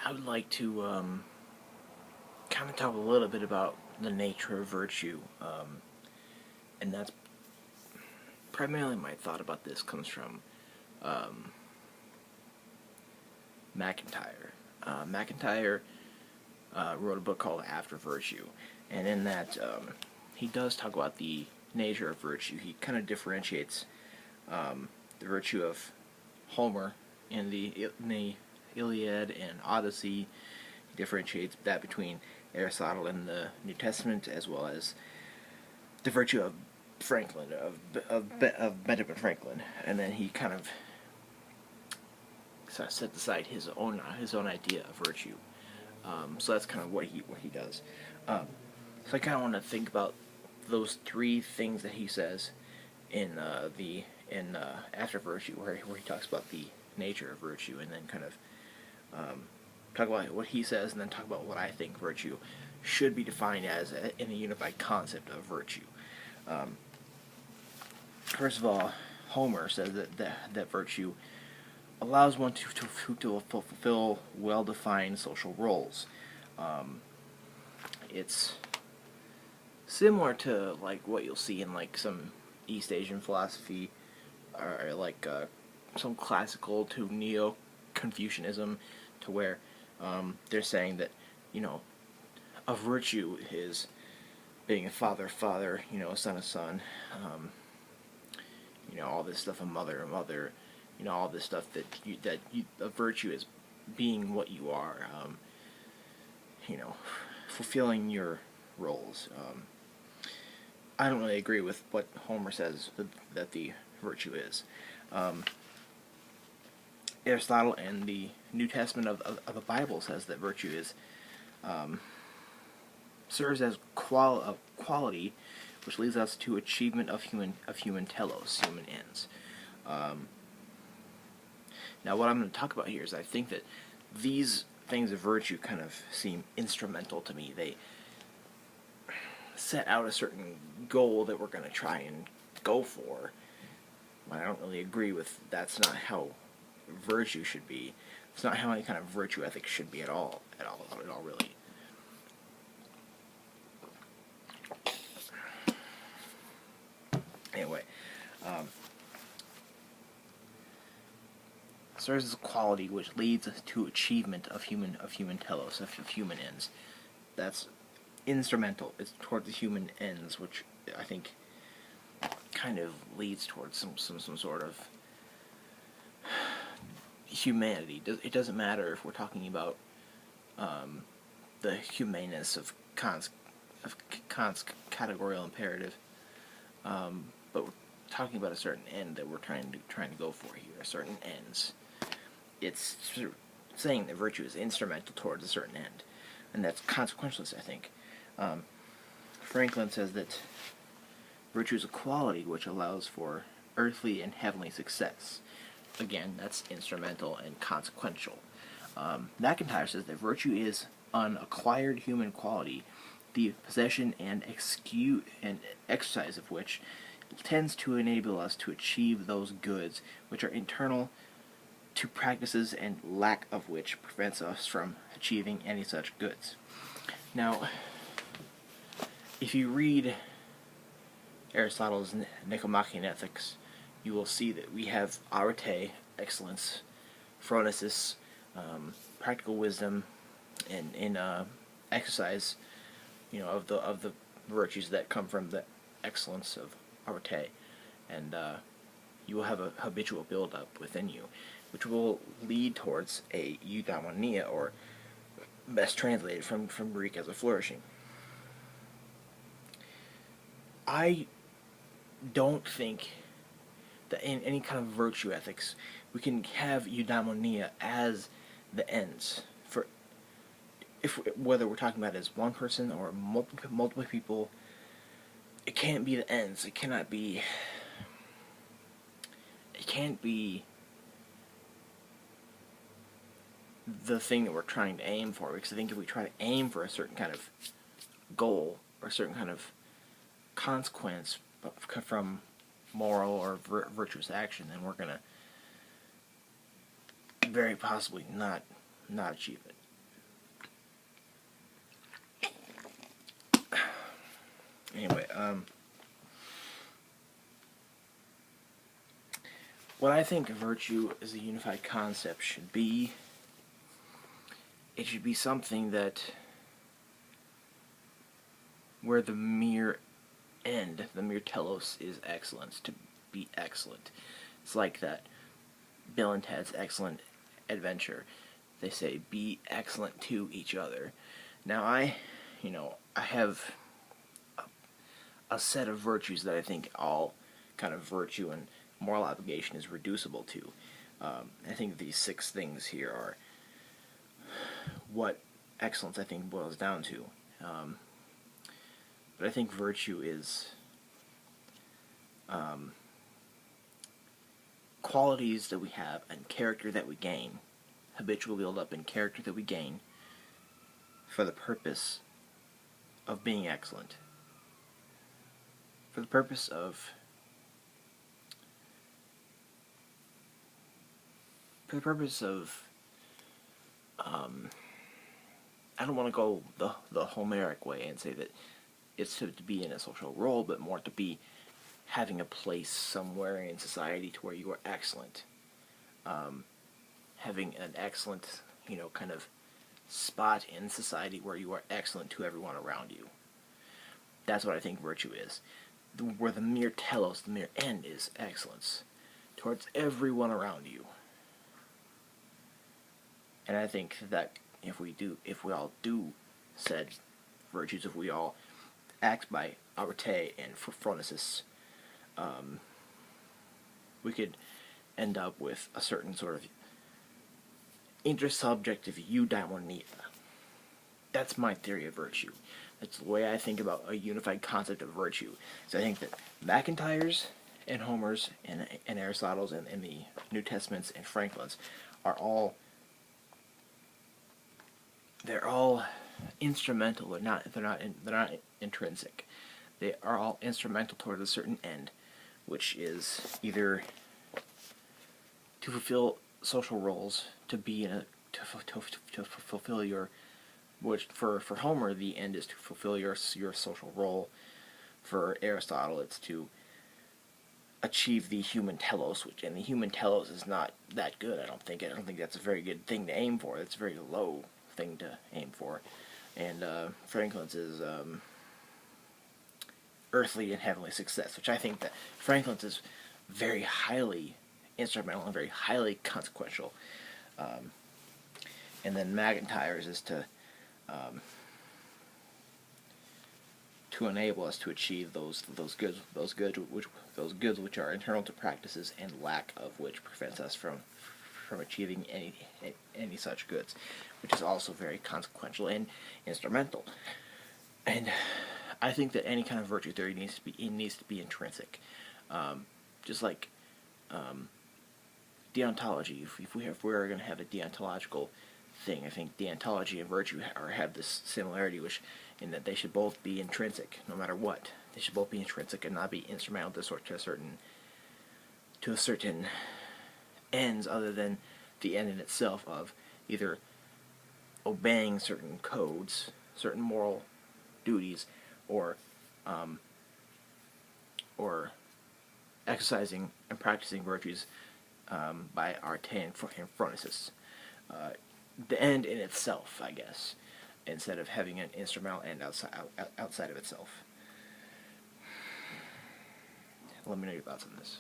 I would like to kind of talk a little bit about the nature of virtue, and that's primarily my thought about this comes from MacIntyre. MacIntyre wrote a book called After Virtue, and in that he does talk about the nature of virtue. He kind of differentiates the virtue of Homer in the Iliad and Odyssey. He differentiates that between Aristotle in the New Testament, as well as the virtue of Franklin, of Benjamin Franklin, and then he kind of sets aside his own idea of virtue. So that's kind of what he does. So I kind of want to think about those three things that he says in After Virtue, where he talks about the nature of virtue, and then kind of talk about what he says, and then talk about what I think virtue should be defined as in a unified concept of virtue. First of all, Homer says that virtue allows one to fulfill well-defined social roles. It's similar to like what you'll see in like some East Asian philosophy, or like some classical to Neo-Confucianism, to where they're saying that, a virtue is being a father, a son, all this stuff, a mother, all this stuff a virtue is being what you are, fulfilling your roles. I don't really agree with what Homer says that the virtue is. Aristotle in the New Testament of the Bible says that virtue is serves as quality which leads us to achievement of human telos, human ends. Now, what I'm going to talk about here is I think that these things of virtue kind of seem instrumental to me. They set out a certain goal that we're going to try and go for. But I don't really agree with that's not how virtue should be. It's not how any kind of virtue ethics should be at all, really. Anyway, serves as a quality which leads to achievement of human telos, of human ends. That's instrumental. It's toward the human ends, which I think kind of leads towards some sort of humanity. It doesn't matter if we're talking about the humaneness of Kant's categorical imperative, but we're talking about a certain end that we're trying to go for here. Certain ends. It's saying that virtue is instrumental towards a certain end, and that's consequentialist, I think. Franklin says that virtue is a quality which allows for earthly and heavenly success. Again, that's instrumental and consequential. MacIntyre says that virtue is an acquired human quality, the possession and exercise of which tends to enable us to achieve those goods which are internal to practices and lack of which prevents us from achieving any such goods. Now, if you read Aristotle's Nicomachean Ethics, you will see that we have arete, excellence, phronesis, practical wisdom, and in exercise, of the virtues that come from the excellence of arete, and you will have a habitual build-up within you, which will lead towards a eudaimonia, or best translated from Greek as a flourishing. I don't think that in any kind of virtue ethics we can have eudaimonia as the ends for whether we're talking about as one person or multiple people. It can't be the ends. It can't be the thing that we're trying to aim for, because I think if we try to aim for a certain kind of goal or a certain kind of consequence from moral or virtuous action, then we're gonna very possibly not achieve it. Anyway, what I think virtue as a unified concept should be, it should be something that where the mere end, the mere telos, is excellence, to be excellent. It's like that Bill and Ted's Excellent Adventure. They say, be excellent to each other. Now, I have a set of virtues that I think all kind of virtue and moral obligation is reducible to. I think these 6 things here are what excellence, I think, boils down to. But I think virtue is qualities that we have and character that we gain, habitual build up and character that we gain for the purpose of being excellent, for the purpose of I don't want to go the Homeric way and say that it's to be in a social role, but more to be having a place somewhere in society to where you are excellent. Having an excellent, kind of spot in society where you are excellent to everyone around you. That's what I think virtue is. Where the mere telos, the mere end, is excellence towards everyone around you. And I think that if we all do said virtues, if we all act by Arete and Phronesis, we could end up with a certain sort of intersubjective eudaimonia. That's my theory of virtue. That's the way I think about a unified concept of virtue. So I think that MacIntyre's and Homer's and Aristotle's and the New Testaments and Franklin's are all instrumental. They're not intrinsic. They are all instrumental towards a certain end, which is either to fulfill social roles, to fulfill your, which for Homer the end is to fulfill your social role. For Aristotle, it's to achieve the human telos, and the human telos is not that good. I don't think that's a very good thing to aim for. It's a very low thing to aim for. And Franklin's is earthly and heavenly success, which I think that Franklin's is very highly instrumental and very highly consequential. And then MacIntyre's is to enable us to achieve those goods which are internal to practices, and lack of which prevents us from achieving any such goods, which is also very consequential and instrumental. And I think that any kind of virtue theory needs to be intrinsic, just like deontology. If we're going to have a deontological thing, I think deontology and virtue have this similarity, which in that they should both be intrinsic, no matter what. They should both be intrinsic and not be instrumental to a certain ends other than the end in itself of either obeying certain codes, certain moral duties, or exercising and practicing virtues by Arete and Phronesis. The end in itself, I guess, instead of having an instrumental end outside of itself. Let me know your thoughts on this.